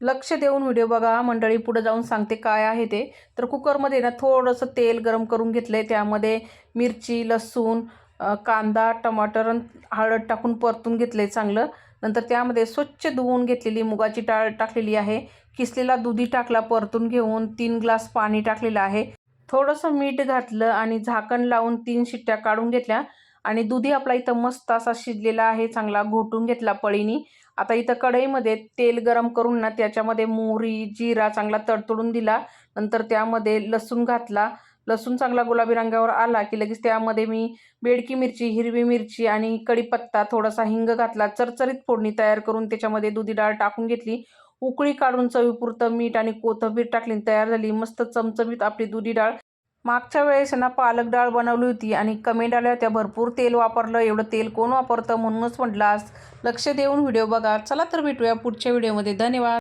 लक्ष देऊन व्हिडिओ बघा मंडळी, पुढे जाऊन सांगते काय आहे ते. तर कुकरमध्ये ना थोडंसं तेल गरम करून घेतलंय. त्यामध्ये मिरची, लसूण, कांदा, टमाटर आणि हळद टाकून परतून घेतले चांगलं. नंतर त्यामध्ये स्वच्छ धुवून घेतलेली मुगाची डाळ टाकलेली आहे. किसलेला दुधी टाकला परतून घेऊन. 3 ग्लास पाणी टाकलेलं आहे. थोडंसं मीठ घातलं आणि झाकण लावून 3 शिट्ट्या काढून घेतल्या. आणि दुधी आपला इथं मस्त असा शिजलेला आहे, चांगला घोटून घेतला पळीनी. आता इथं कढईमध्ये तेल गरम करून ना त्याच्यामध्ये मोहरी, जिरा चांगला तडतडून दिला. नंतर त्यामध्ये लसूण घातला. लसूण चांगला गुलाबी रंगावर आला की लगेच त्यामध्ये मी बेडकी मिरची, हिरवी मिरची आणि कढीपत्ता, थोडासा हिंग घातला. चरचरीत फोडणी तयार करून त्याच्यामध्ये दुधी डाळ टाकून घेतली. उकळी काढून चवीपुरतं मीठ आणि कोथिंबीर टाकली. तयार झाली मस्त चमचमीत आपली दुधी डाळ. मागच्या वेळेस ना पालक डाळ बनवली होती आणि कमेंट आल्या होत्या भरपूर तेल वापरलं, एवढं तेल कोण वापरतं, म्हणूनच म्हटलं आज लक्ष देऊन व्हिडिओ बघा. चला तर भेटूया पुढच्या व्हिडिओमध्ये. धन्यवाद.